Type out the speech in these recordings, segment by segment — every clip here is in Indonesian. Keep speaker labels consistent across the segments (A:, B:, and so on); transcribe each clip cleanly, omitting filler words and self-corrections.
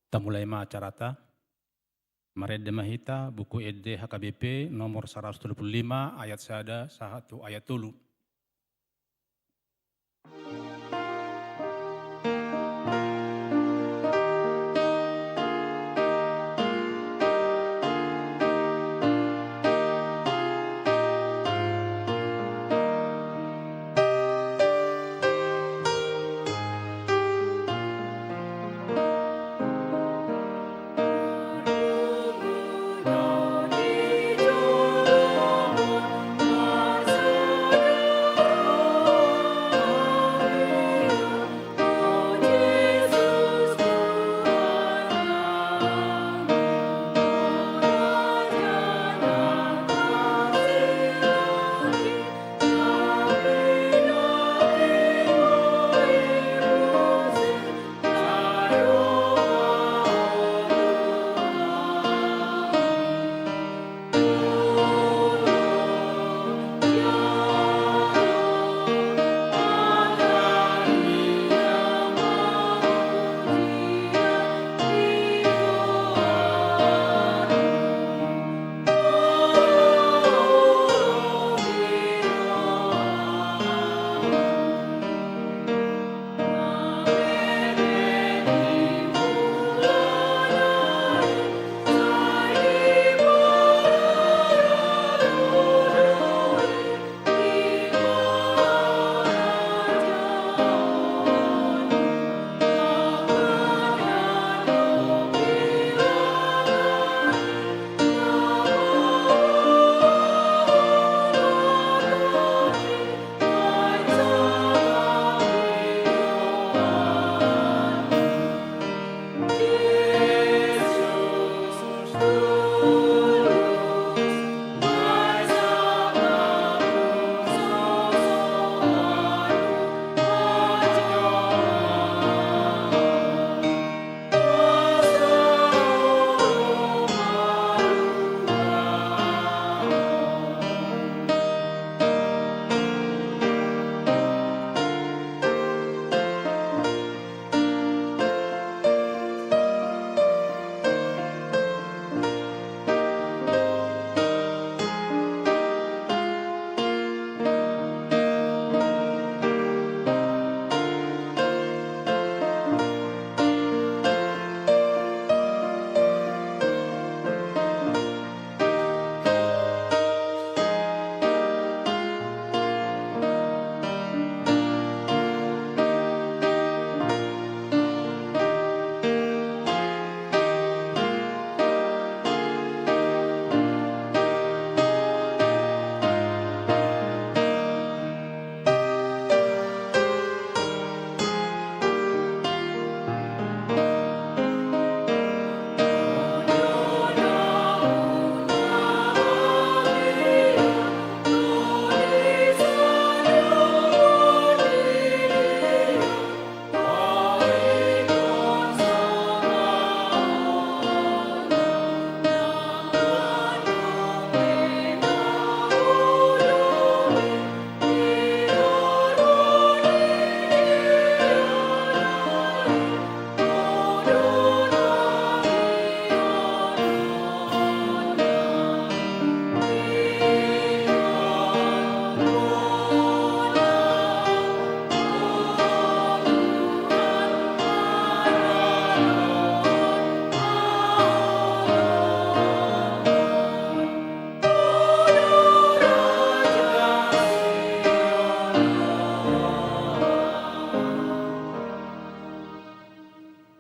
A: Ta mulai ma acarata. Mared Mahita, buku ED HKBP nomor 125 ayat 1 ayat 3.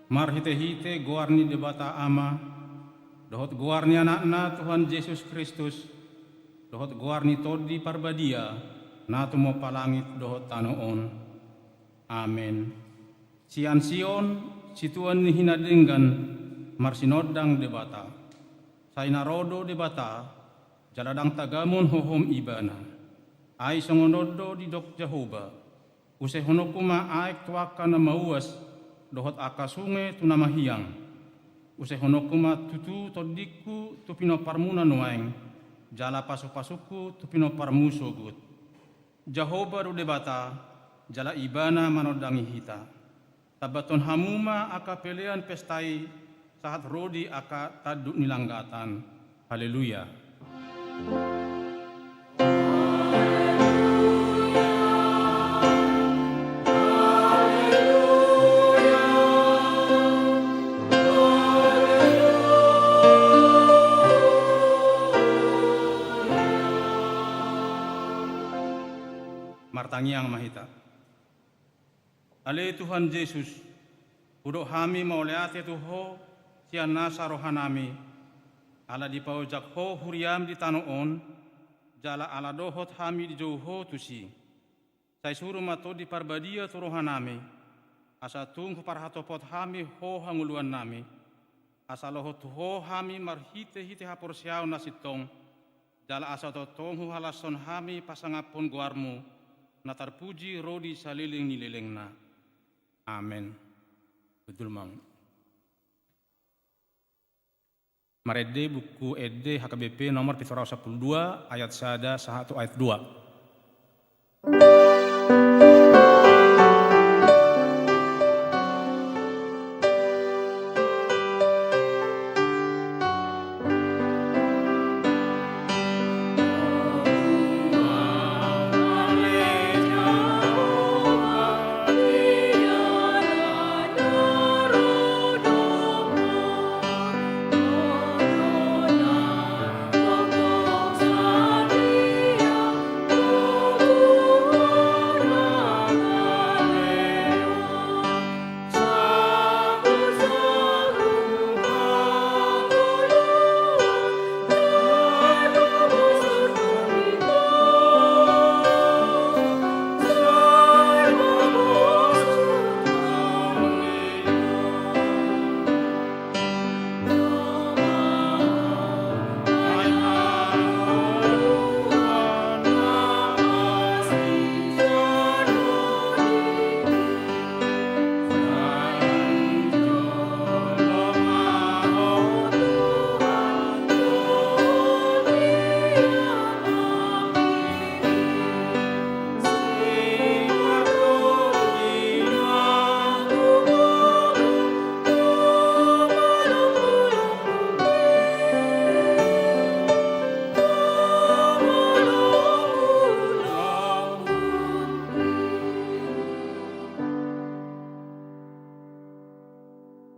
A: Marhite-hite guarni debata ama, dohot guarni anakna Tuhan Yesus Kristus, dohot guarni todi parbadia, natu mo palangit dohot tanoon. Amen. Sian Sion, situan ni hinadenggan, marsinodang debata. Sainarodo debata, jaladang tagamon hohom ibana. Ay songonodo di dok Jehovah, use honokuma aek tuaka na mauas, dohot akasunge tunamahiyang. Use honokuma tutu todiku tupino parmuna noaeng, jala pasuk-pasukku tupino parmusogut. Jehovah ru debata, jala ibana manodangi hita. Tabaton hamuma aka pelean pestai saat rodi aka taduk nilanggatan. Haleluya. Martangiang mahita. Ale Tuhan Yesus, udok kami mauleate Tuho, siya nasa rohanami, ala di paujak ho huriam di tanoon, jala ala dohot kami di jauho tusi. Saya suruh mato di parbadia tu rohanami, asa tunggu parhatopot kami ho hanguluan nami, asa lohot ho kami marhite-hite hapor siaw nasitong, jala asa totonghu halason kami pasangapun guarmu, na terpuji rodi saliling nilileng na. Amin. Betul mang. Marede buku ED HKBP nomor 12 ayat 1 ayat 2.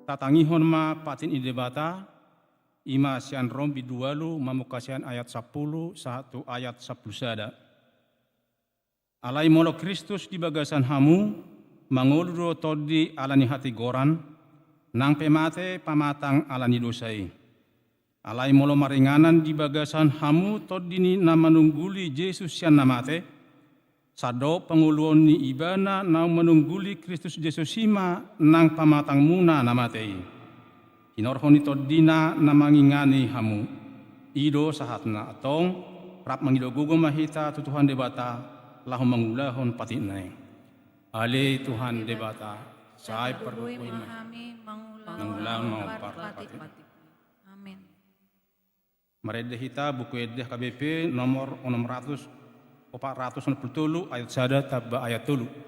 A: Tatangihon ma patin idebata, ima sian rombi dualu mamukasian ayat 10, 1 ayat 10 sada. Alai molo Kristus di bagasan hamu, manguluro todi alani hati goran, nang pemate pamatang alani dosai. Alai molo maringanan di bagasan hamu todini namanungguli Yesus sian namate, sado penguluan ni ibana nang menungguli Kristus Yesus sima nang pamatang muna namatei. Hinorhoni todina namangingani hamu. Ido sahatna atong rap mangido gugo mahita tu Tuhan debata lahu mangulahon patinay. Ale Tuhan debata say perluin mangulang mau parpati.
B: Amin.
A: Marede hita buku edeh KBP nomor 490 ayat 1 tabba ayat 3.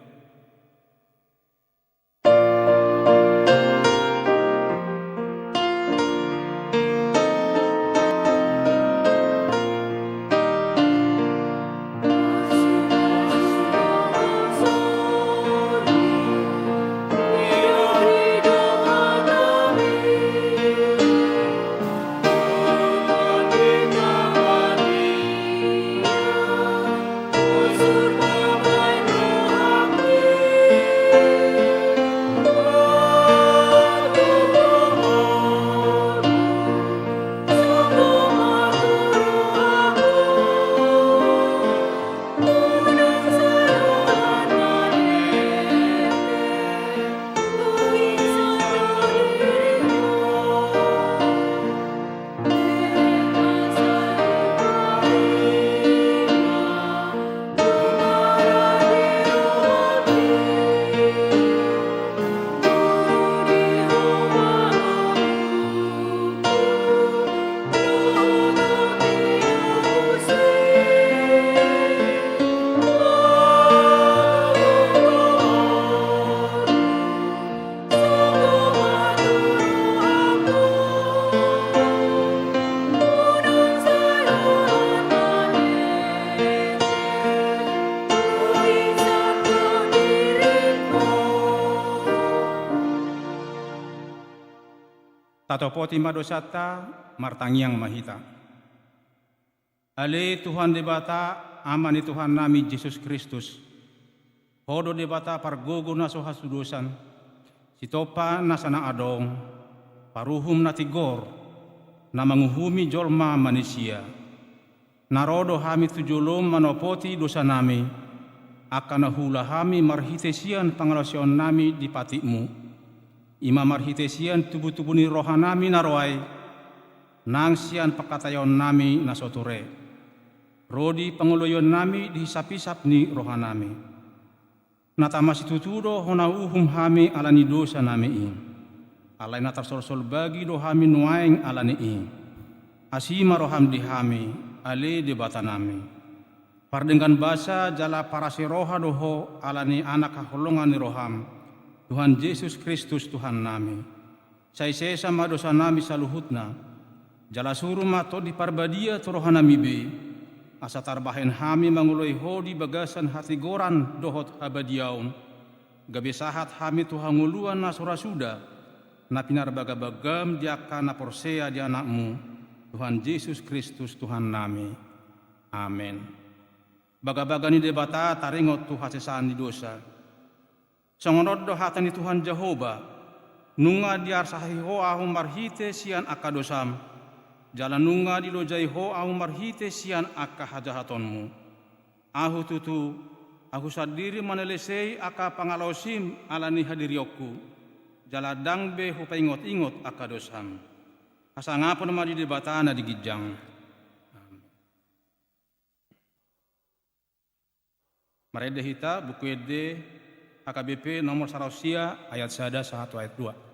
C: Surga
A: Tatopoti madosata martangiang mahita. Ale Tuhan debata amani Tuhan nami Yesus Kristus. Hodo debata pargogo na sohasudusan. Sitopa na sana adong. Paruhum na tigor. Na manguhumi jolma manusia. Narodo hami tujulom manopoti dosa nami. Akan hula hami marhitesian pangalasion nami di patimu. Ima marhitesian tubuh-tubuh ni rohanami naroai, nang sian pakatayon nami nasoture. Rodi panguloyon nami dihisap-hisap ni rohanami. Natama situtudo hona uhum hami alani dosa nami in. Alai natar sol bagi dohami nuaing alani in. Asima roham dihami, ale debata nami. Pardengan basa jala parasi roha doho alani anak kaholongan ni roham. Tuhan Yesus Kristus Tuhan nami. Sai sesa madosa nami saluhutna. Jala suruh mato di parbadia torohan nami be. Asa tarbahen hami manguloi hodi bagasan hati goran dohot habadiaun. Gabe sahat hami Tuhan nguluan na surasuda. Na pinar bagabagam diaka na porsea di anakmu. Tuhan Yesus Kristus Tuhan nami. Amen. Bagabagani debata taringot tu hasesaan di dosa. Songonod do hatan ni Tuhan Jehovah, nunga diar sahi ho ahum marhite sian akadosam, jalan nunga dilojai ho ahum marhite sian akahajahatonmu. Ahu tutu, aku sadiri manelesei aka pangalosim alani hadirioku, jalan dangbe ho paingot-ingot akadosam. Asangapon madi debatana di gijang. Marede hita buku ede AKBP nomor Sarausia ayat 1 ayat 2.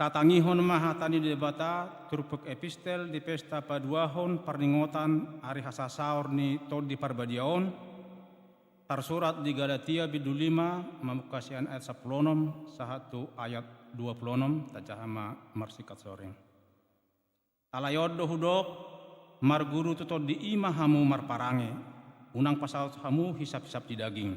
A: Tatangihon mahatani debata turpuk epistel di pesta paduahon perningotan hari hasasaor ni tod di parbadiaon tersurat di Galatia bidu 5 mamukasian ayat 10 sahatu ayat 20 tajahama marsikat soreng. Alayod hudok marguru tutod di ima hamu marparange unang pasal hamu hisap-hisap di daging.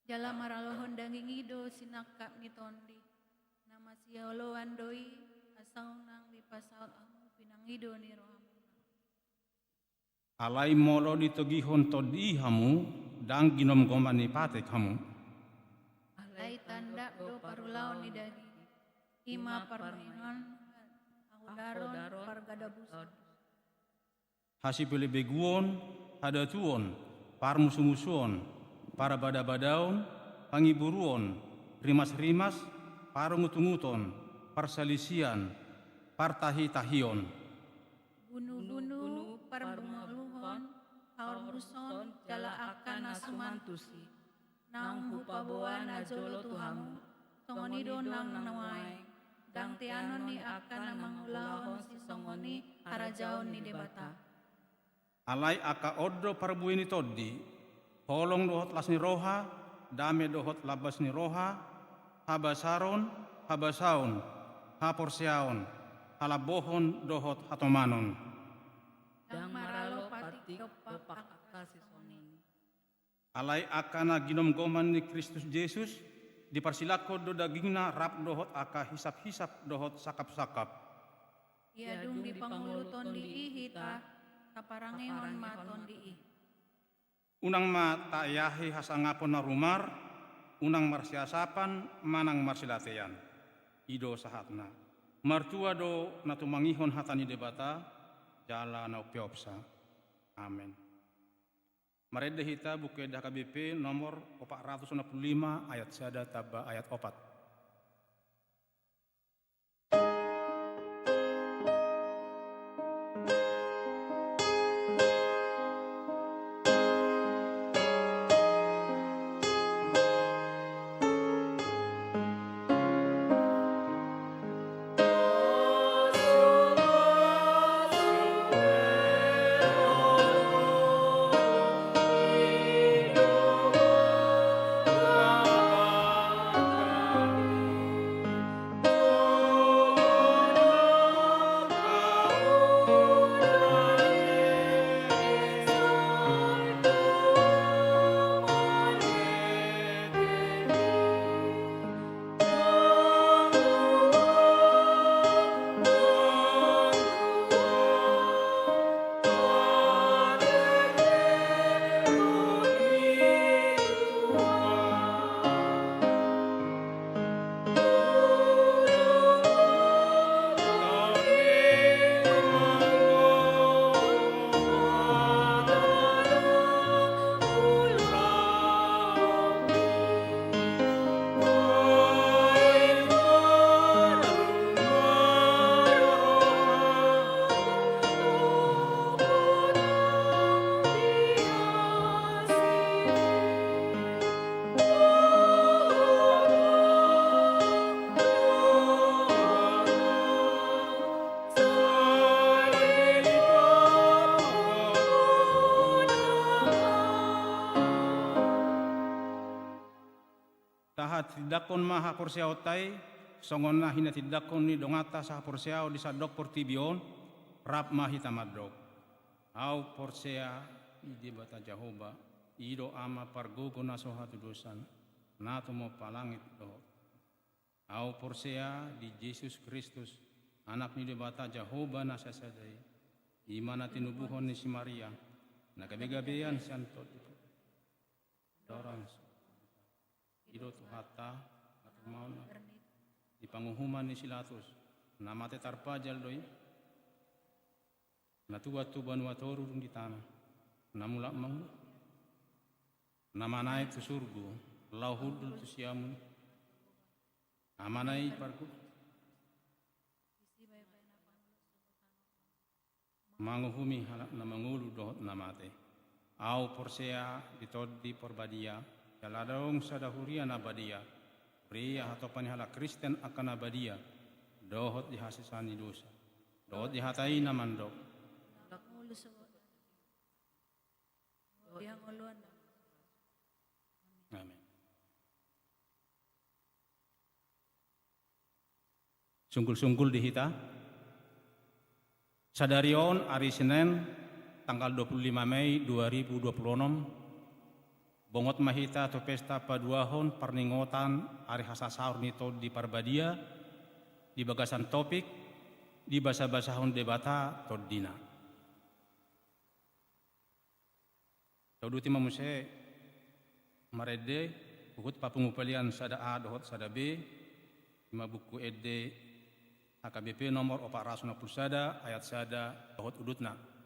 B: Jala maralohon daging ido sinakak ngitondi. Nama sioloan doi asau nang di pasal amu pinang ido ni rohamu.
A: Alai molo ditogihon todi hamu dang ginom goman ni pate kamu.
B: Alai tanda do parulaon ni daging. Ima parmainan aku daron pargadabusan.
A: Hasipele beguon ada tuon parmusu-musuon para badabadaon, pangiburuon, rimas-rimas, parungutunguton, parsalisian, partahi-tahion.
B: Bunu-bunu, parbengaluhon, haurmuson, jala akan asumantusi. Nang hupaboan ajolo tuhamu, tongonido nang nawai, Dang tianon ni akan na mangulahon si songoni harajaon ni debata.
A: Alai aka oddo parbuini toddi, holong dohot las ni roha, dame dohot labas ni roha, habasaron, habasaon, haporsiaon, halabohon dohot hatomanon.
B: Dang maralo pati kepak si songoni.
A: Alai akana ginom goman ni Kristus Yesus, diparsilako do dagingna rap dohot aka hisap-hisap dohot sakap-sakap.
B: Ia dung di panguluton di ihita, kaparangehon maton di ih.
A: Unang ma taayahi hasangapon na rumar, unang marsiasapan, manang marsilatean. Ido sahatna. Martua do natumangihon hatani debata, jala na upiopsa. Amen. Marede hita buku KBP nomor 465 ayat 1 taba ayat 4. Tahat tidakon maha porsiao tai, songon na hina tidakon ni dongata sa porsiao di sadok portibion, rap mahita madok. Au porsia di bata Jahoba, ido ama pargogo na sohatu dosan, nato mo palangit do. Au porsia di Yesus Kristus, anak ni debata Jahoba na sasadai, imana tinubuhon ni si Maria, nagabegabean si Antot. Dorang ido tuhata atau mau di panghuman ni Silatus namate tarpajal doi natua tuban watoru di tanah namula mang namanai tu surgu lauhudul tu siamun amanai parku manguhumi halak namangulu dohot namate au porsea ditodi porbadia Jaladong sadahuria nabadia, pria atau panihala Kristen akan nabadia, dohot dihasisani dosa, dohot dihatai namandok. Amin. Sungkul-sungkul dihita, sadarion hari Senin tanggal 25 Mei 2026. Bongot mahita atau pesta paduahon perningotan hari hasa sahur nito di Parbadia di bagasan topik di basa-basahon debata todina. Tauduti mamuse marede bukut papungupalian sada A dohot sada B lima buku ede AKBP nomor 460 sada ayat sada dohot udutna.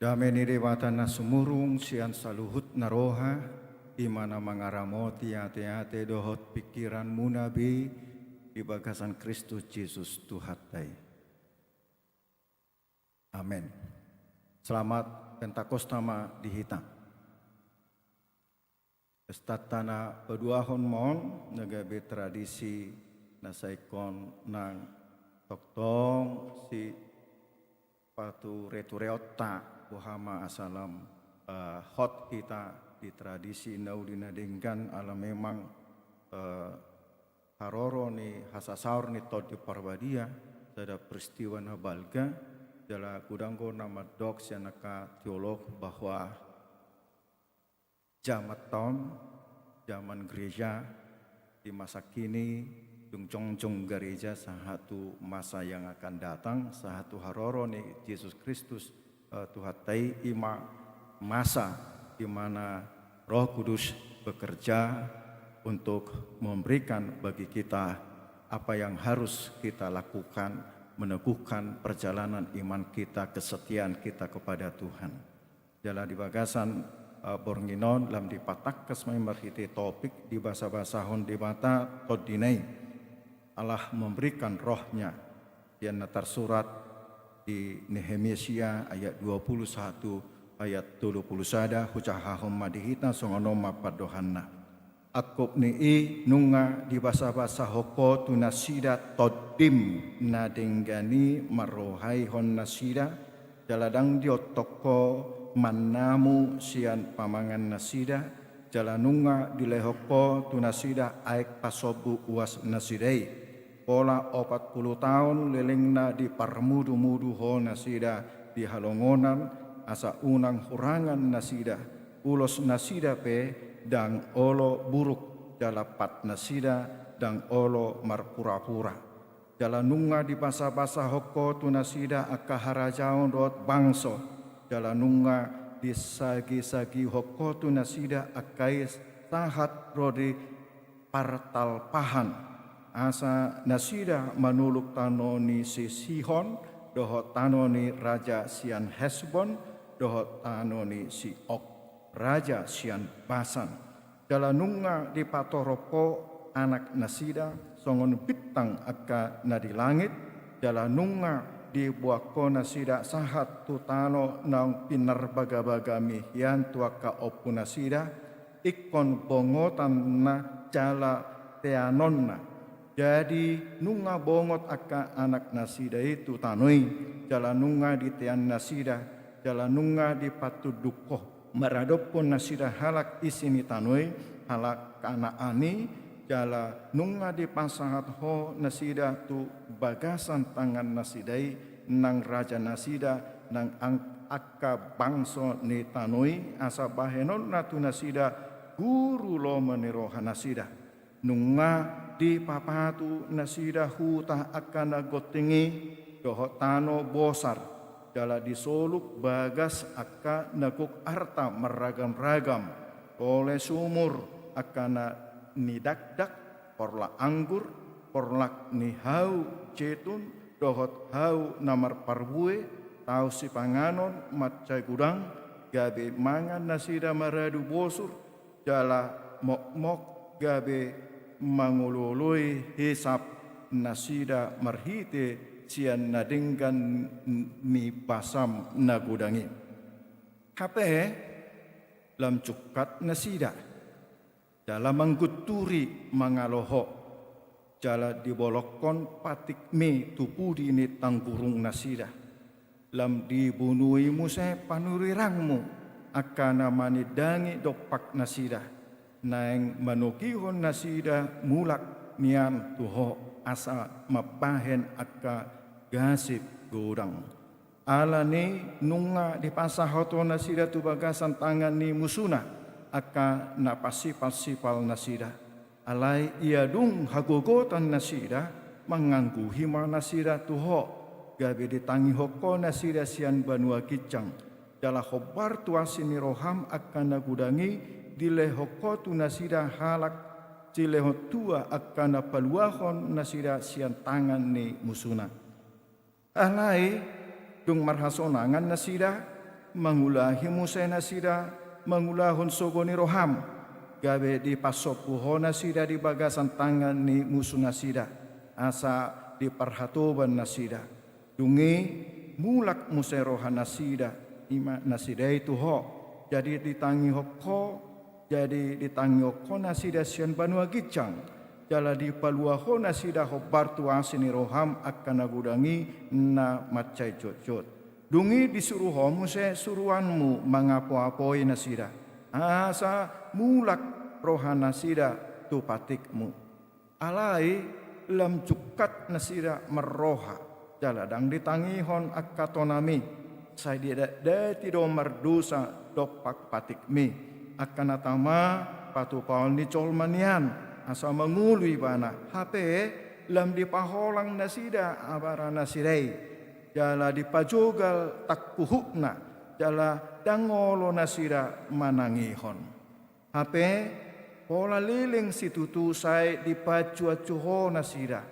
C: Dameni dewatana sumurung sian saluhut naroha imana mangaramoti ate-ate dohot pikiran munabi di bagasan Kristus Yesus Tuhatai. Amin. Selamat Pentakostama dihitam. Estatana peduahon mon negabe tradisi nasaikon nang toktong si patu retureota Buhama asalam hot kita di tradisi naudina denggan ala memang haroro ni hasasaur ni tod di parbadia tada peristiwa na balga jala kudanggo nama dok sianaka teolog bahwa zaman gereja di masa kini jong gereja satu masa yang akan datang satu haroro ni Yesus Kristus Tuhatai ima masa di mana Roh Kudus bekerja untuk memberikan bagi kita apa yang harus kita lakukan, meneguhkan perjalanan iman kita, kesetiaan kita kepada Tuhan. Jala di bagasan bornginon lam dipatak kesmai merhiti topik di bahasa hon di mata todinai Allah memberikan rohnya yang tersurat di Nehemia ayat 21 ayat 21 hujahahum madihita songonoma padohanna akop ni nunga di bahasa hoko tunasida todim nadenggani marohai hon nasida jaladang diotoko manamu sian pamangan nasida jalanunga dilehoko tunasida aek pasobu uas nasidai pola 40 tahun lelengna di parmudu-mudu ho nasida di halongonan asa unang hurangan nasida ulos nasida pe dang olo buruk jalapat nasida dang olo marpura-pura jalanunga di basa-basa hoko tu nasida akaharajaon dot bangso jalanunga di sagi-sagi hoko tu nasida akais sahat rodi partal pahan asa nasida manuluk tanoni si Sihon dohot tanoni raja sian Hesbon dohot tanoni si Ok raja sian Basan jalanunga di patoropo anak nasida songon bintang akka nadi langit jalanunga di buako nasida sahat tutano nang pinar baga-baga mihian tuaka opu nasida ikon bongotan na jala teanonna jadi nunga bongot akka anak nasida itu tanoi jalanunga di tean nasida jalanunga di patudukoh maradopon nasida halak isini tanoi halak kana ani jala nunga di pasahat ho nasida tu bagasan tangan nasidai nang raja nasida nang akka bangso ni tanoi asa bahenon natu nasida guru lo meneroha nasida nunga di papatu nasida huta akan nagotingi dohot tano bosar jala disoluk bagas akka naguk arta meragam-ragam oleh sumur akana nidakdak porla anggur porlak nihau cetun dohot hau namar parbue tau si panganon macai gudang gabe mangan nasida maradu bosur jala mok-mok gabe mangulului hisap nasida marhite sian nadinggan ni pasam nagudangi kape lam cukat nasida dalam mengguturi mangaloho jala dibolokon patik mi tupudi ni tanggurung nasida lam dibunui muse panurirangmu akana manidangi dopak nasida naeng manukihon nasida mulak nian tuho asa mapahen akka gasip gudang alani nunga di pasahoto nasida tu bagasan tangan ni musuna akka napasipal-sipal nasida alai ia dung hagogotan nasida manganggu hima nasida tuho gabe ditangi hoko nasida sian banua kicang jala khobar tuasini roham akan nagudangi dilehoko tu nasida halak cileho tua akan paluahon nasida sian tangan ni musuna alai dung marhasonangan nasida mangulahi musena sida, mangulahon sogoni roham, gawe di pasopuhona sida di bagasan tangan ni musuh nasida, asa di perhatoban nasida. Dungi mulak muserohan nasida, ima nasida itu ho, jadi ditangi hoko, jadi ditangi hoko nasida sian banua gicang, jala di palua ho nasida ho bartu asini roham akan nagudangi na macai jot-jot. Dungi disuruh homu se suruhanmu mengapo-apoi nasida. Asa mulak rohan nasida tu patikmu. Alai lam cukat nasida meroha. Jaladang ditangihon akatonami. Saya tidak tido merdosa dopak patikmi. Akan atama patu paul ni colmanian. Asa mengului bana. HP lam dipaholang nasida abara nasidai. Jala dipajogal takpuhukna, jala dangolo nasira manangihon. Hape pola liling situtu sai dipacu-acuho nasira.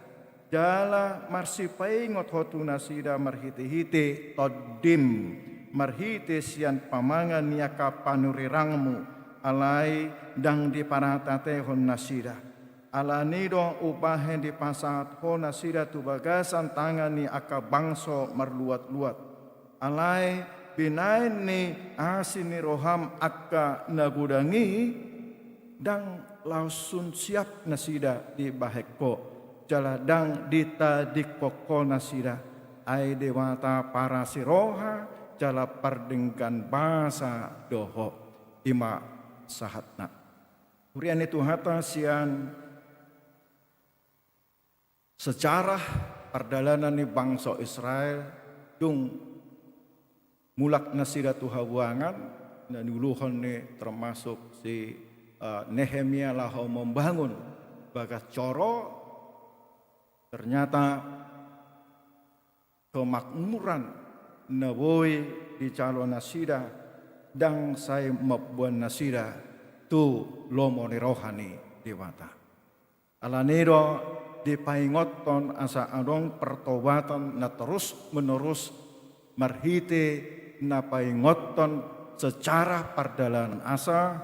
C: Jala marsipaingot hotu nasira marhiti-hiti todim, marhiti sian pamangan niaka panurirangmu, alai dang diparatatehon nasira. Ala nido upahen di pasat ho nasida tu bagasan tangan ni aka bangso merluat-luat. Alai binain ni asin ni roham aka nagudangi dang lausun siap nasida di baheko. Jala dang dita dikpoko nasida. Ai dewata para siroha jala pardengkan bahasa doho ima sahatna. Kurian itu hata sian sejarah perdalanan ni bangsa Israel dung mulak nasida tuhawangan dan duluhon ni termasuk si Nehemia laho membangun bagas coro ternyata kemakmuran naboi di calon nasida dang saya mabuan nasida tu lomoni rohani di mata alanido dipaingoton asa adong pertobatan na terus menerus marhite na paingoton secara perdalanan asa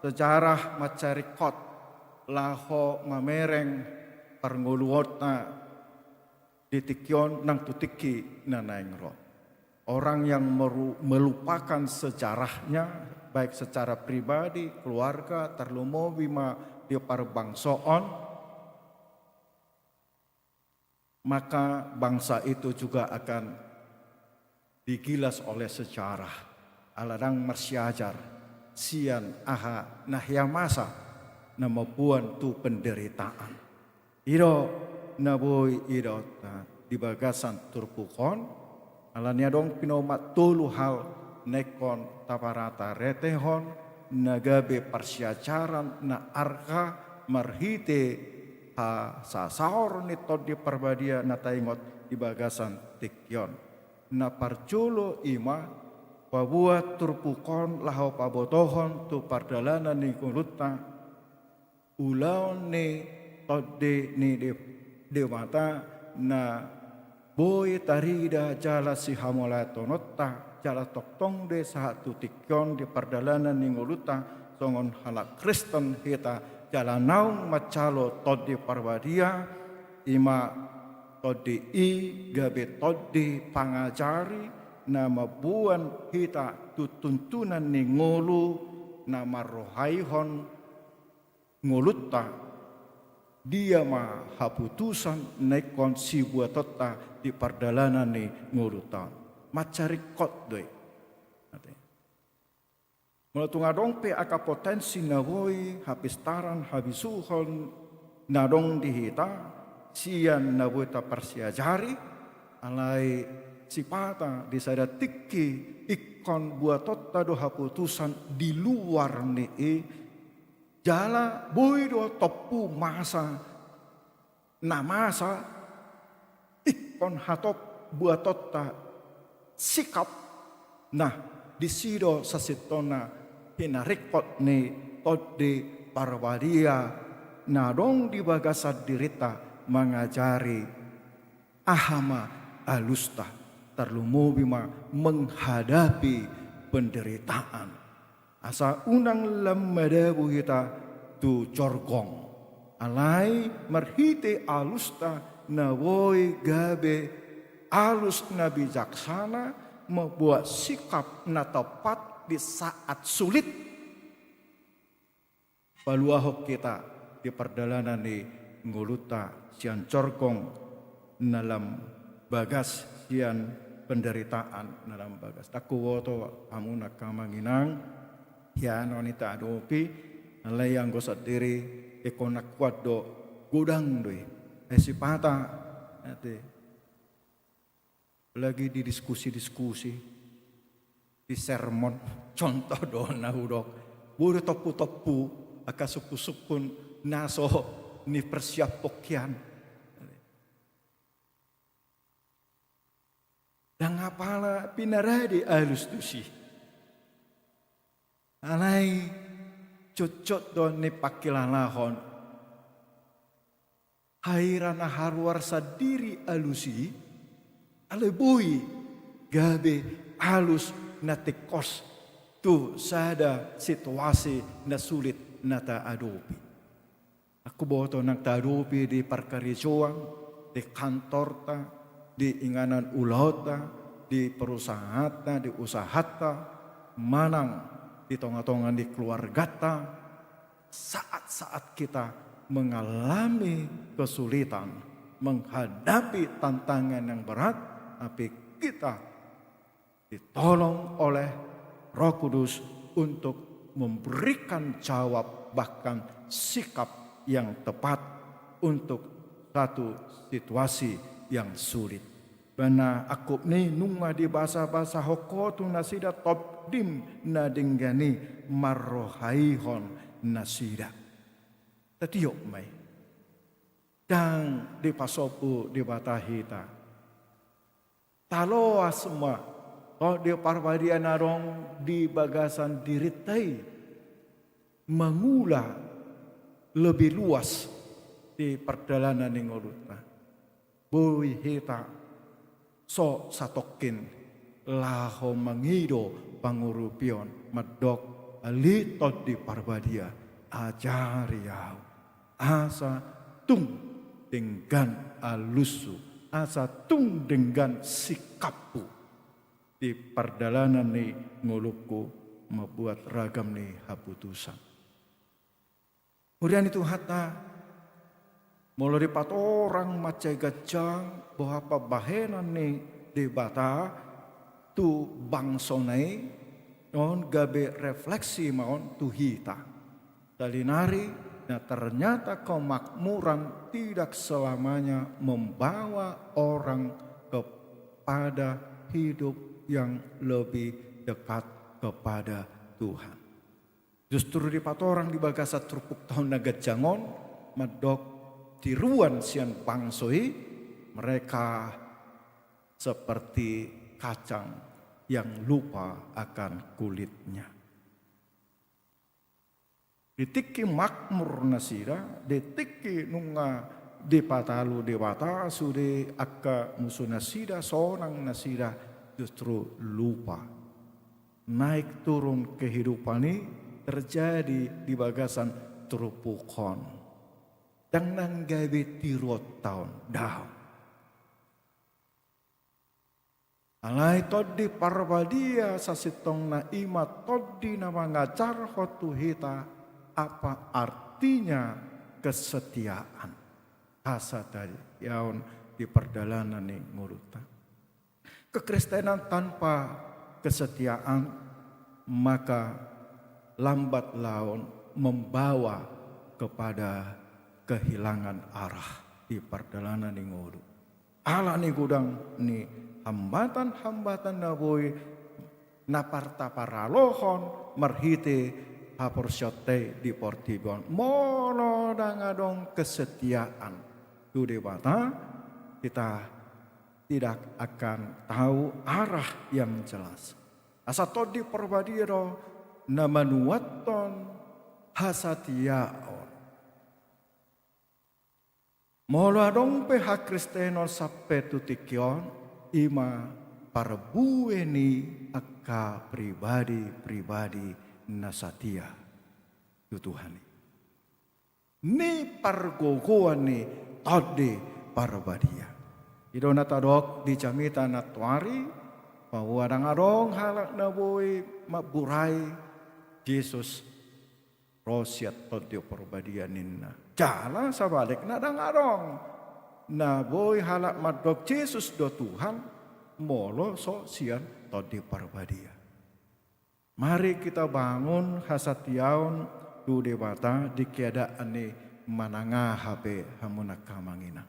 C: sejarah macarikot laho mamereng pernguluotna ditikyon nang tutiki na naingro. Orang yang melupakan sejarahnya baik secara pribadi, keluarga, terlumo bima di parbangsoon, maka bangsa itu juga akan digilas oleh sejarah. Aladang mersiajar sian aha nahya masa namapuan tu penderitaan. Iro naboy iro di bagasan turpukon alania dong pinomat tulu hal nekon taparata retehon nagabe persiacaran na arka marhite sasaor ni todi perbadia na taingot di bagasan tikyon na parculo ima pabuat turpukon laho pabotohon tu pardalanan ni kulutta ulaon ni todi ni dewata na boy tarida jala si hamolatonotta jala toktong de satu tikyon di pardalanan ni kulutta songon halak Kristen kita jala naung macalo todi parbadia ima todi i gabe todi pangajari nama buan hita tutuntunan ni ngulu nama rohaihon ngulutta dia ma haputusan nekon si buatotta di pardalanan ni ngulutta macarikot doi. Melatung adong pe aka potensi nawoi habis taran habisuhon nadong dihita sian nawoi ta persiajari alai sipata disada tiki ikon buatotta do haputusan di luar ni jala boy do topu masa na masa ikon hatop buatotta sikap nah disido sasitona hinarikot ni todi parwadia nadong di bagasad dirita mengajari ahama alusta terlumubima menghadapi penderitaan. Asa unang lamada kita tu corgong. Alai merhite alusta na woi gabe alus na bijaksana membuat sikap na tepat di saat sulit. Paluahok kita di perjalanan di nguluta sian corgong dalam bagas sian penderitaan dalam bagas. Takuwoto amu nakamanginang hian wanita adopi layang gosat diri ekonak kuat do gudang doi esipata ate lagi di diskusi di sermon contoh do nahudok buru topu aka suku-sukun naso ni persiap pokian dan ngapala pinaradi alus tusi alai cocot do ni pakilanahon hairana haruar sadiri alusi alebui gabe alus na tekos tu sada situasi na sulit na taadopi. Aku boto nang taadopi di parkarisuang, di kantor ta, di inganan ulauta, di perusahaan ta, di usaha ta, manang di tonga-tongan di keluarga ta, saat-saat kita mengalami kesulitan, menghadapi tantangan yang berat, tapi kita ditolong oleh Roh Kudus untuk memberikan jawab bahkan sikap yang tepat untuk satu situasi yang sulit. Bana aku ni nunga di bahasa-bahasa hokotu nasida top dim na dinggani marrohaihon nasida. Tetiok mai. Dan di pasopu di batahita. Taloa semua, oh di parwadian narong di bagasan diritai mengula lebih luas di perjalanan yang ngolutna. Bui hita so satokin laho mangido pangurupion madok alitot di parwadia ajariau asa tung dengan alusu. Asa tung dengan sikapku di perjalanan ni nguluku membuat ragam ni haputusan. Kemudian itu hatta mulai dapat orang macai gajang bahwa bahenan ni di bata tu bangsonai non gabe refleksi maon tu hita. Dalinari nah ternyata kemakmuran tidak selamanya membawa orang kepada hidup yang lebih dekat kepada Tuhan. Justru di patorang di bagasa trupuk tahun naga jangon, madok tiruan sian pangsoi, mereka seperti kacang yang lupa akan kulitnya. Ditiki makmur nasira, ditiki nunga di patalu dewata sude akka musuh nasida seorang nasida justru lupa. Naik turun kehidupan ini terjadi di bagasan terupukon. Dan nanggabe tirot tahun dah. Alai todi parwadia sasitong na ima todi na mangajar hotu hita. Apa artinya kesetiaan? Asa tadi yaun di perjalanan nih nguruta. Kekristenan tanpa kesetiaan maka lambat laun membawa kepada kehilangan arah di perjalanan nih ngurut. Ala nih gudang nih hambatan-hambatan na boy naparta paralohon merhite haporsiote di portibon mono dangadong kesetiaan tu dewata kita tidak akan tahu arah yang jelas asato di perbadiro namanuaton hasatiaon mono adong pihak Kristenon sape tutikion ima parbueni akka pribadi nasatia tu Tuhan. Ni pargogoan ni tode parbadia. Idona tadok di camita natwari bahwa arong halak na boy maburay Jesus rosiat tode parbadia ninna. Jala sa balik na arong na boy halak madok Jesus do Tuhan molo so sian tode parbadia. Mari kita bangun hasatiaon du dewata di keadaan ni mananga habe hamunak kamangina.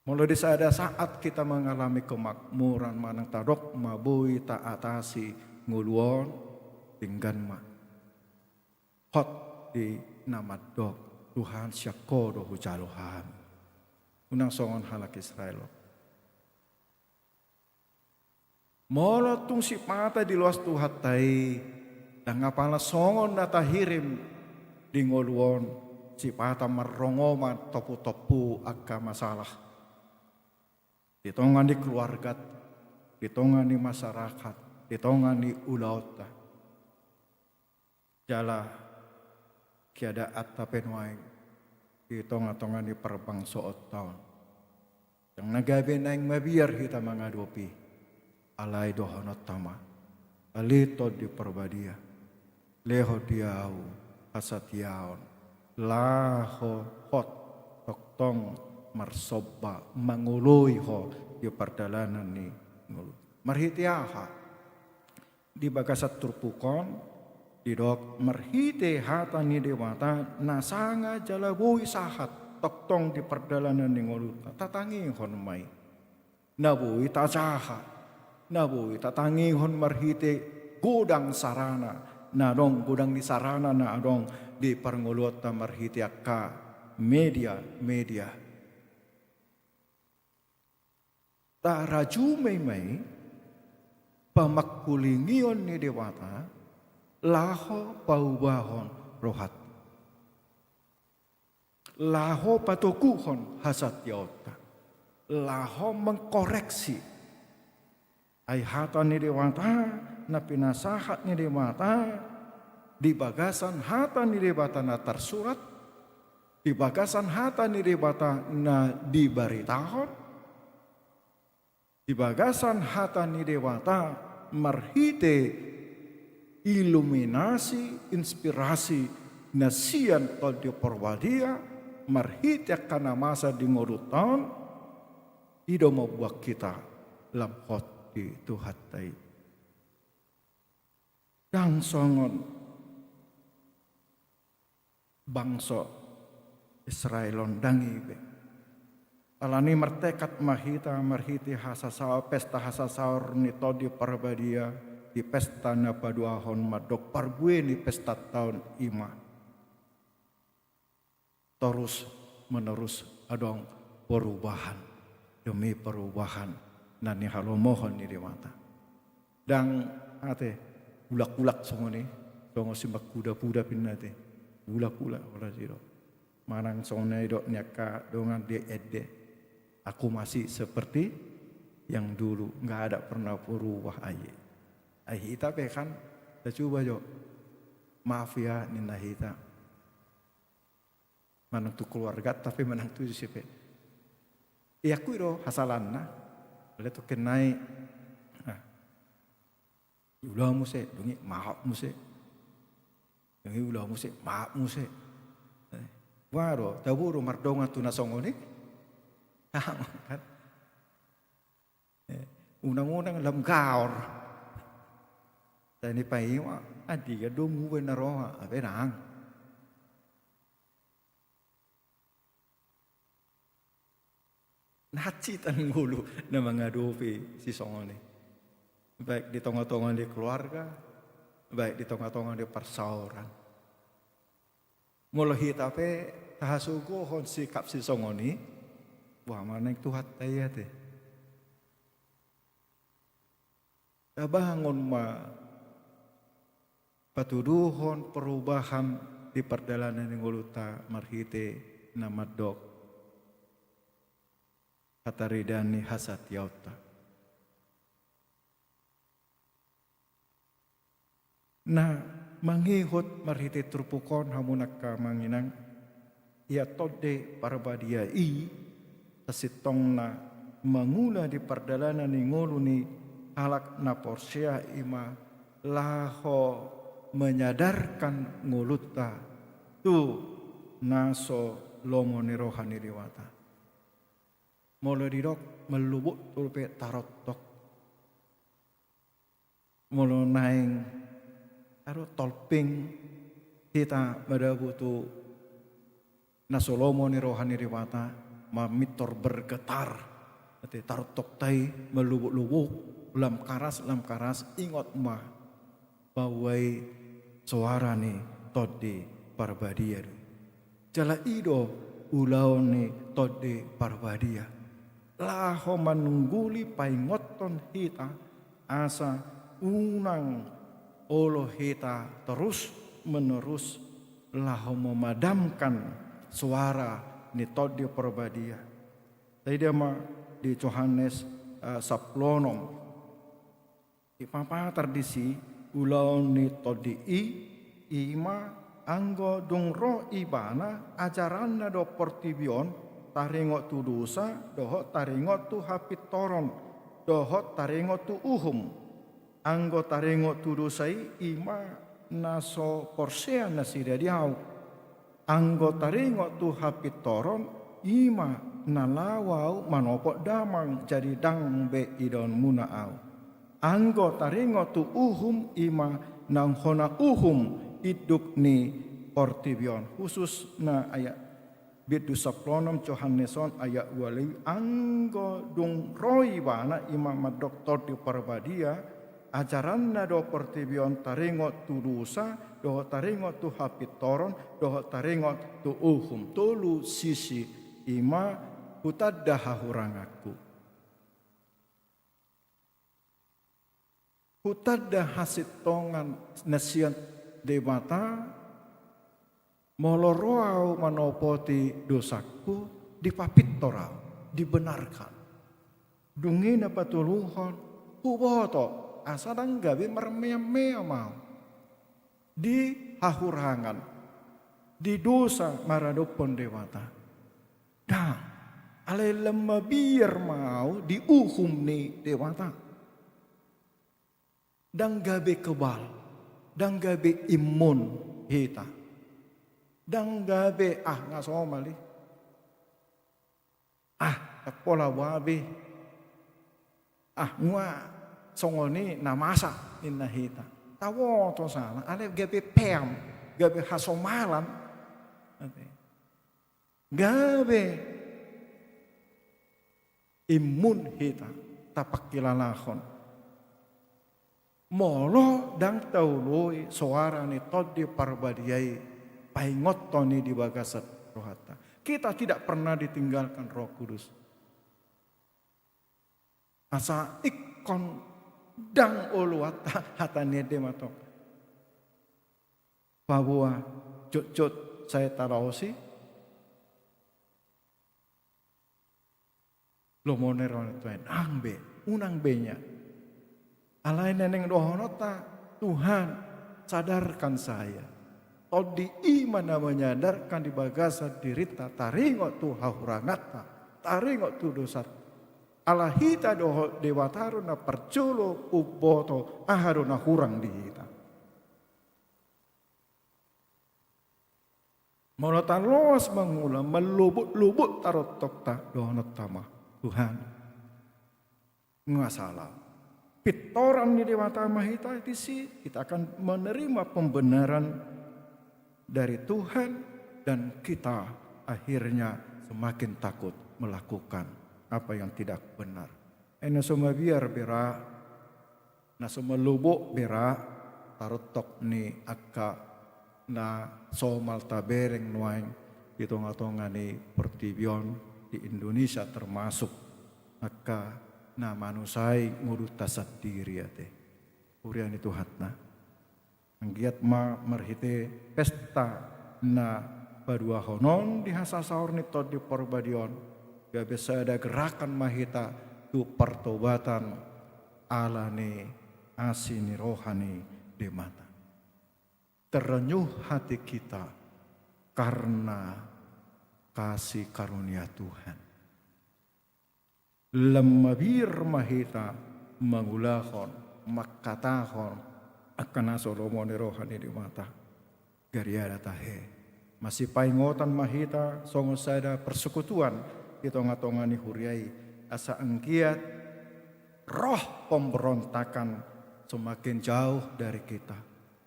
C: Mulai di saat kita mengalami kemakmuran manang tadok mabui tak atasi nguluon tinggan ma. Hot di nama dok Tuhan syakodo hujaluhan. Unang songon halak Israel. Molo tung si mata di luas Tuhan tai dan ngapala songon data hirim di ngoluon si mata merongoman topu-topu akka masalah di tongan di keluarga, di tongan di masyarakat, di tongan di ulauta jala kiada atta penuaing di tongan-tongan di perbangsa tahun yang nagabe naing mabiar kita mengadopi alai dohonot tama alito di perbadia leho diau hasatiaon laho hot toktong marsoba mangului ho di perdalanan ni ngulu marhitiaha di bagasat turpukon di dok marhite hata ni dewata nasanga jalabui sahat toktong di perdalanan ni ngulu tatangi hon mai nabui tajaha nabui tatangi hon marhite gudang sarana na dong gudang di sarana na adong di parngulot ta marhite akka media ta raju may pamakkulingion ni dewata laho paubahon rohat laho patukuhon hasat yaota laho mengkoreksi ay hata ni dewata na pinasahat ni dewata di bagasan hata ni dewata na tersurat di bagasan hata ni dewata na dibaritahon di bagasan hata ni dewata marhite iluminasi inspirasi na siyan toldio porwadia marhite kana masa di ngorutan ido mabuak kita lamhot di Tuhan tai. Dang songon bangsa Israelon dangibe. Alani mertekat mahita marhiti hasasaw pesta hasasaur ni todi parbadia di pesta na paduahon madok pargue ni pesta tahun ima. Terus menerus adong perubahan demi perubahan nani halomohon ni dewata. Dang ate ulak-ulak semua ni, songo simbak kuda-kuda pinnate, ulak-ulak ora siro. Manang songo dok nyaka dongan dia ede. Aku masih seperti yang dulu, nggak ada pernah berubah aye. Aye kita kan, kita coba jo, maaf ya nina kita. Manang tu keluarga tapi manang tu siapa? Iya aku itu hasalan na. Oleh tu kenai, ulah muse, dungi maaf muse, dungi ulah muse, maaf muse. Waro, taburu mardonga tu nasongoni, kan? Unang-unang lam gaor, tani paiwa, adi ka domu benaroha, abenang. Nacitan ngulu na mga dopi si songoni. Baik di tonga-tonga di keluarga, baik di tonga-tonga di persauran. Molohi tapi tahasugo hon sikap si songoni, wah mana yang Tuhan tayat eh. Bangun ma patuduhon perubahan di perdalanan yang nguluta marhite nama dok. hataridani hasat yauta. Nah, mangihut marhiti trupukon hamunaka manginang ia tode parbadia i tasitong na mangula di pardalanan ni ngulu ni halak na porsia ima laho menyadarkan nguluta tu naso lomo ni rohani riwata. Molo didok melubuk tulpe tarotok. Molo naing aro tolping kita madabutu nasolomo ni rohani riwata mamitor bergetar ati tarotok tai melubuk-lubuk lam karas ingot ma bawai suara ni todi parbadia jala ido ulau ni todi parbadia laho manungguli paingoton hita asa unang olo hita terus menerus laho memadamkan suara ni todi parbadia. Tadi dia di Yohanes 10 ipapa tradisi ulau ni todi ima anggo dung ro ibana ajaran do portibion taringot tu dosa doho taringot tu hapit toron doho taringot tu uhum anggo taringot tu dosai ima naso porsea nasida diau anggo taringot tu hapit toron ima nalawau manopok damang jadi dang be idon munaau anggo taringot tu uhum ima nang hona uhum iduk ni portibion khusus na ayat bidu saplonom Yohaneson ayat wali anggo dung roi bana imam doktor di parbadia ajaran na do portibion taringot tu dosa do taringot tu hapit toron do taringot tu uhum tolu sisi ima hutadda hahurangaku hutadda hasit tongan nasian debata moloroau manopoti dosaku dipapit torau dibenarkan dungina patuluhon huboto asadang gawe mermea-mea mau di hahurangan di dosa maradopon dewata dah alai lemah biar mau diuhum ni dewata dan gabe kebal dan gabe imun hita dan gabe ngasomali pola wabe ngua songoni namasa inna hita tawo to sana ale gabe pem gabe hasomalan gabe imun hita tapak kilalahon molo dang taului suara ni todi parbadiai paingot toni di bagasat rohata. Kita tidak pernah ditinggalkan Roh Kudus. Asa ikon dang uluat hatane dematok. Bahwa jut saya tarosi lo moneron tuen angbe unang benya alai neneng dohonota Tuhan sadarkan saya todi iman menyadarkan di bagasa dirita taringot tu hahurangata taringot tu dosa ala hita doho dewataruna perculo uboto aharuna hurang di hita Molatan los mengulang melubut-lubut tarot tokta dohonot tamah Tuhan ngasalah pitoran di dewata mahita isi kita akan menerima pembenaran dari Tuhan dan kita akhirnya semakin takut melakukan apa yang tidak benar. Ena semua biar bera, na semua lubuk bera tarotok ni akka na somal tabereng nuaing hitung-hitungan ni pertibion di Indonesia termasuk akka na manusai nguruta sendiri ate. Urian itu hatna. Anggiat ma merhite pesta na badua honon di hasa saur ni tod di porbadion Gak bisa ada gerakan mahita tu pertobatan ala ni asini rohani di mata. Terenyuh hati kita karena kasih karunia Tuhan. Lemabir mahita mangulahon makatahon akan asolomo ni rohani di mata. Gariada tahe. Masih paingotan mahita songo sada persekutuan di tonga-tonga ni huriai asa engkiat roh pemberontakan semakin jauh dari kita,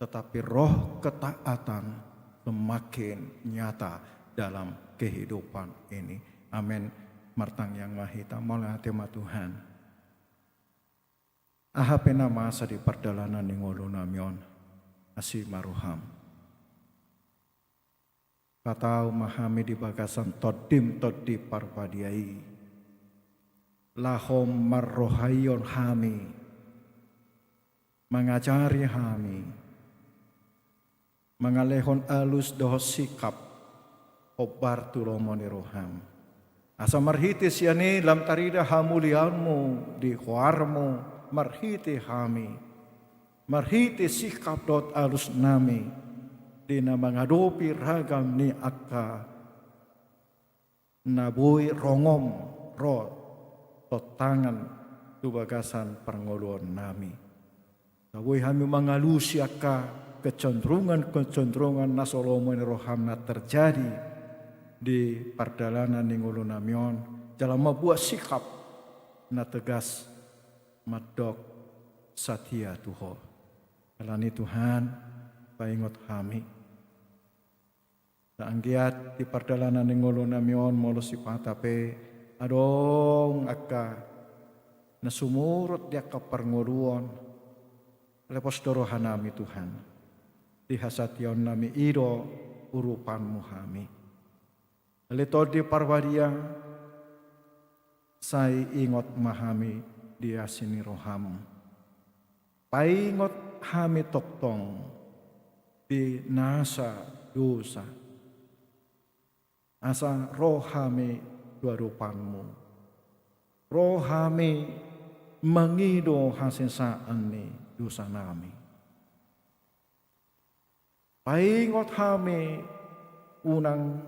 C: tetapi roh ketaatan semakin nyata dalam kehidupan ini. Amin. Martang yang mahita mola tema Tuhan. Ahapena masa di perdalanan ni ngolo namion asih maruham. Katau mahami di bagasan todim todi parpadiai. Lahom marrohayon hami. Mengajari hami. Mengalehon alus doh sikap. Obar tulomoni roham. Asa marhitis yani lam tarida hamulianmu di huarmu. Marhiti hami. Marhiti sikap dot alus nami. Dina menghadapi ragam ni akka nabui rongom ro totangan tu bagasan perngoluan nami. Nabui kami mengalusi akka kecenderungan nasolomo ni rohamna terjadi di perdalanan ni ngulu namion dalam membuat sikap na tegas madok satia Tuho. Kalani Tuhan paingot kami. Naanggiat di perdalanan ng ngolo namion molo si patape adong akka nasumurot di akka parngoluon lepos dorohan nami Tuhan di hasation nami ido urupanmu kami alito di parwadia say ingot mahami di asini roham paingot hami toktong di nasa dosa asa rohami duarupanmu. Rohami mengido hasensaan ni dosa nami. Paingot hami unang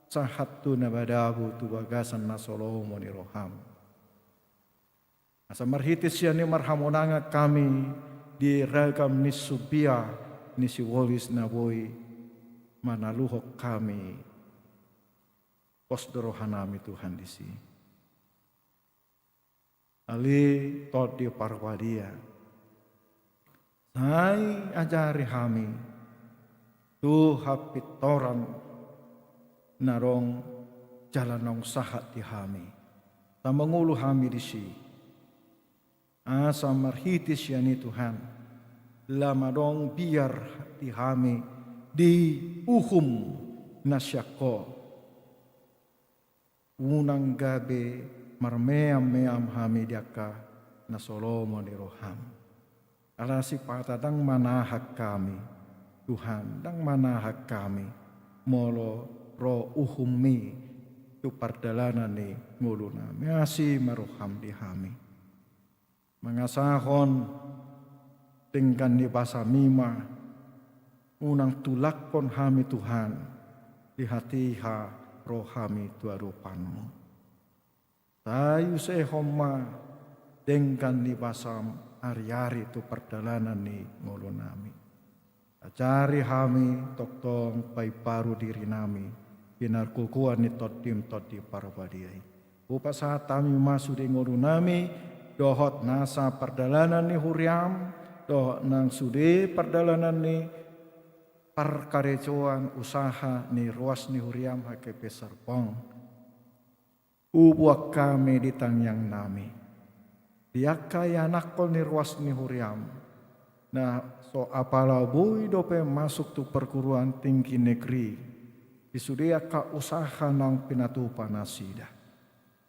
C: sahat tu nabadabu tu bagasan nasolomo ni roham. Asa marhitis yan ni marhamonanga kami di ragam ni subia ni si wolis na boy manaluhok kami. Posdorohan nami Tuhan di sini. Ali todi parwadia. Sai ajari kami. Tu hapitoran narong jalanong sahat di kami. Ta mengulu kami di sini. Asa marhitis yani Tuhan. Lama dong biar di kami di uhum nasyako. Unang gabi marmeam-meam hami diaka na solomo ni roham. Ala si patadang manahak kami, Tuhan, dang manahak kami, molo ro uhumi tu pardalanan ni nguluna. Miasi maruham di hami. Mangasahon tingkan ni basa mima, unang tulakon hami Tuhan, di hatiha rohami tuarupanmu. Tayu sehoma dengkan di basam ari-ari tu perdalanan ni ngolo nami. Acari hami toktong pai paru diri nami binar kukuan ni todim todi parwadiai. Upa saat kami masuk di ngolo nami dohot nasa perdalanan ni huriam dohot nang sude perdalanan ni parkarecoan usaha ni ruas ni huriam hake besar pong. Ubuak kami di tangyang nami. Diakay anakol ni ruas ni huriam. Na so apala boy dope masuk tu perguruan tinggi negeri. Isudia ka usaha nang pinatupa nasida.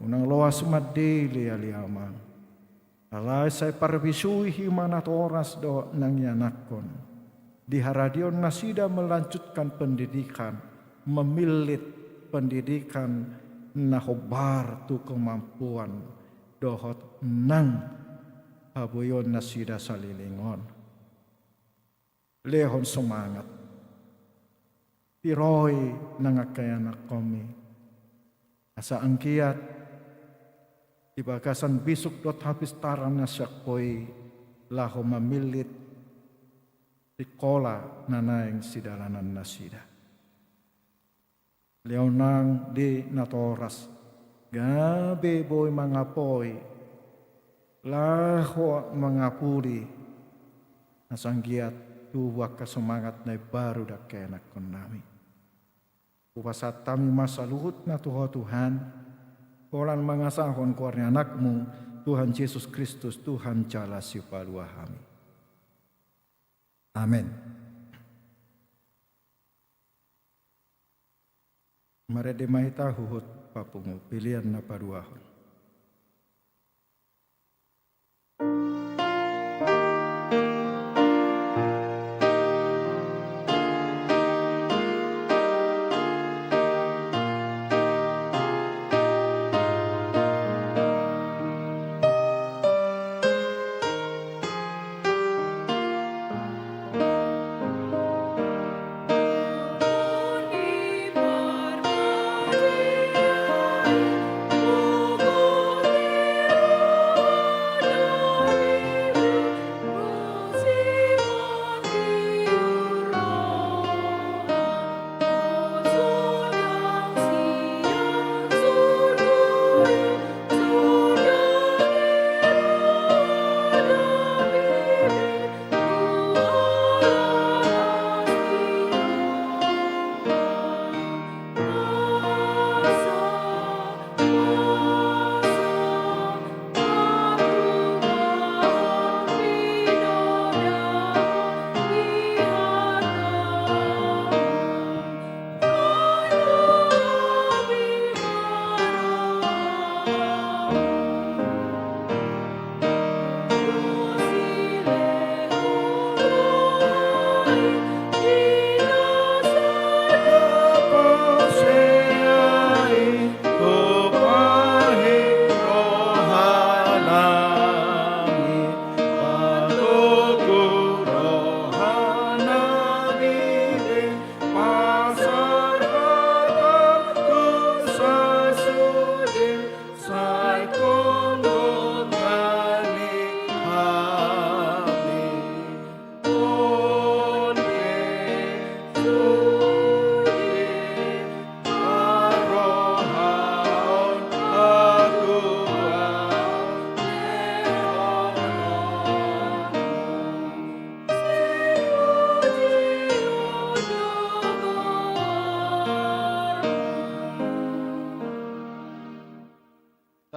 C: Unang loas madeli aliaman. Alay say parvisui himana oras do nang yanakon. Di Haradion nasida melanjutkan pendidikan, memilit pendidikan nahobar tu kemampuan dohot nang habuyon na sida salilingon. Lehon semangat. Piroy nangakayanak kami. Asa angkiat ibagasan bisuk dot habis taran na syakpoy laho mamilit tikola nanaing sidalanan na sida. Leonang di natoras gabe boy mangapoy laho mangapuri nasanggiat tuwak kasemangat na baru dak kenak kon nami. Upasat kami masa luhut na Tuhan, kolan mangasahon kuarnya anakmu, Tuhan Yesus Kristus, Tuhan jala sipalua kami. Amin. Mare demahita huhut papungu pilihan na paruahon.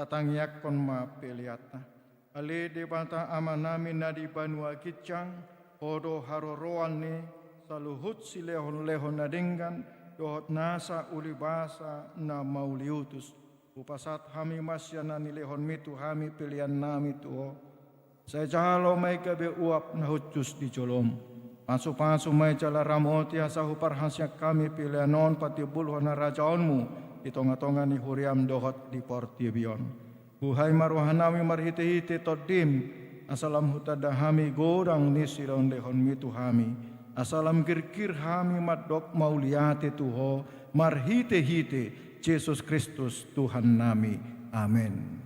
C: Tatangyak kon ma peliatna. Ale de banta amanami nadi banua gicang, hodo haroroan ni, saluhut si lehon nadenggan, dohot nasa ulibasa na mauliutus. Upasat hami masyana ni lehon mitu hami pilihan nami tuho. Saya jalo may gabe uap na hutjus di jolom. Pasu-pasu may jala ramoti asahu parhasyak kami pilihanon pati bulho na rajaonmu. Itonga-tonga ni huriam dohot di portibion. Buhay maruhanami marhite-hite todim. Asalam hutada hami gorang ni silon lehon mitu hami. Asalam kirkir hami madok mauliate tuho. Marhite-hite Yesus Kristus Tuhan nami. Amin.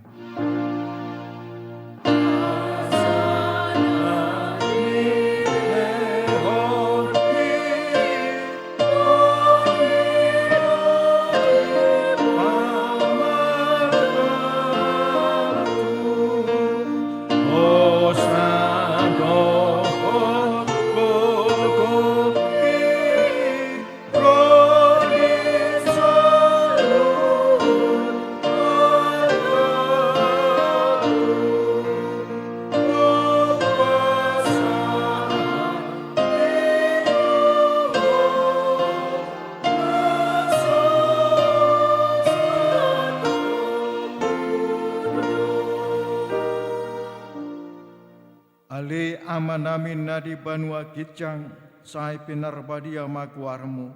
C: Ale ama namin na di banwa gitjang, say pinarbadia magwarmu,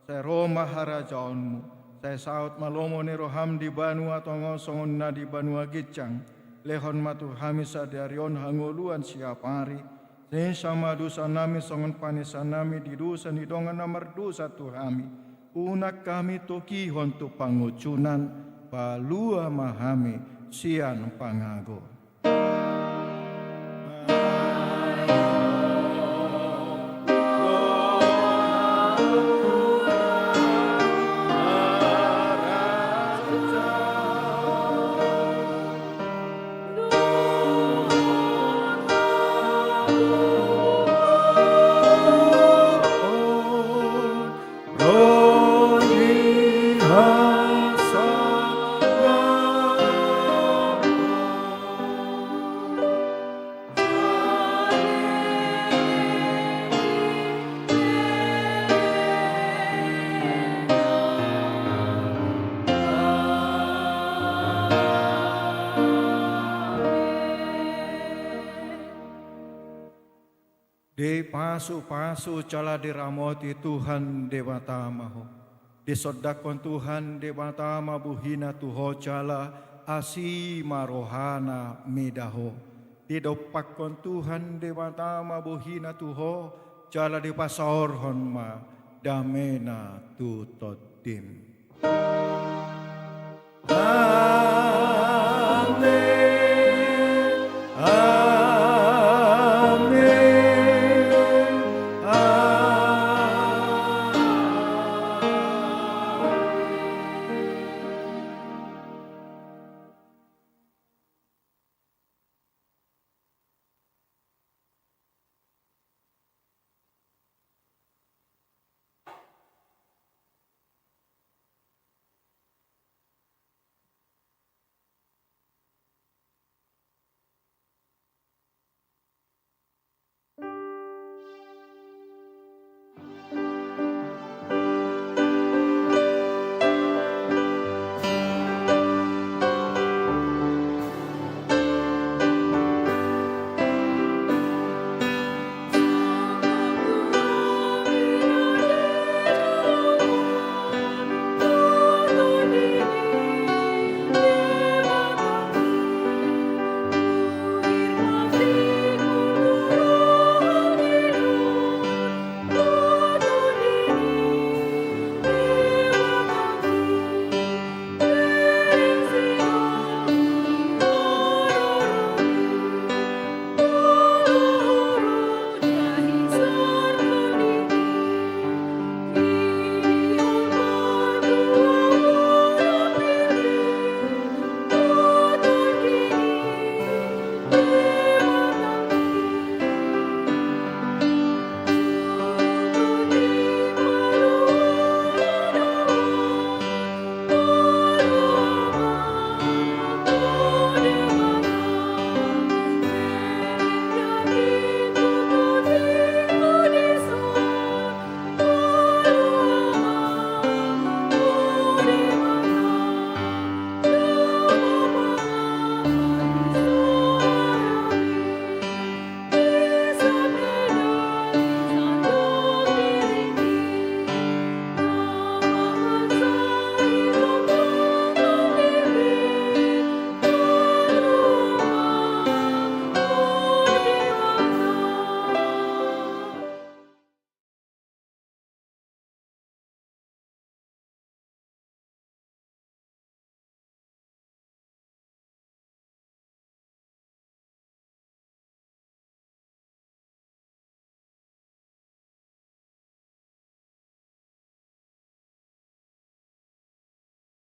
C: say Roma harajaonmu, Tai saut malomo ni roham di banua tongo songon na di banua gicang. Lehon matu hamisa darion hangoluan siapari. Sen sama dusa nami songon panisa nami di dusa ni dongan namar dusa tu hami. Unak kami toki hontu pangucunan. Palua mahami sian pangago. De pasu-pasu cala diramoti Tuhan Dewata Maho. Disodakon Tuhan Dewata Mabuhina Tuho cala asi marohana medaho. Didopakon Tuhan Dewata Mabuhina Tuho cala dipasaorhon ma damena tutotim.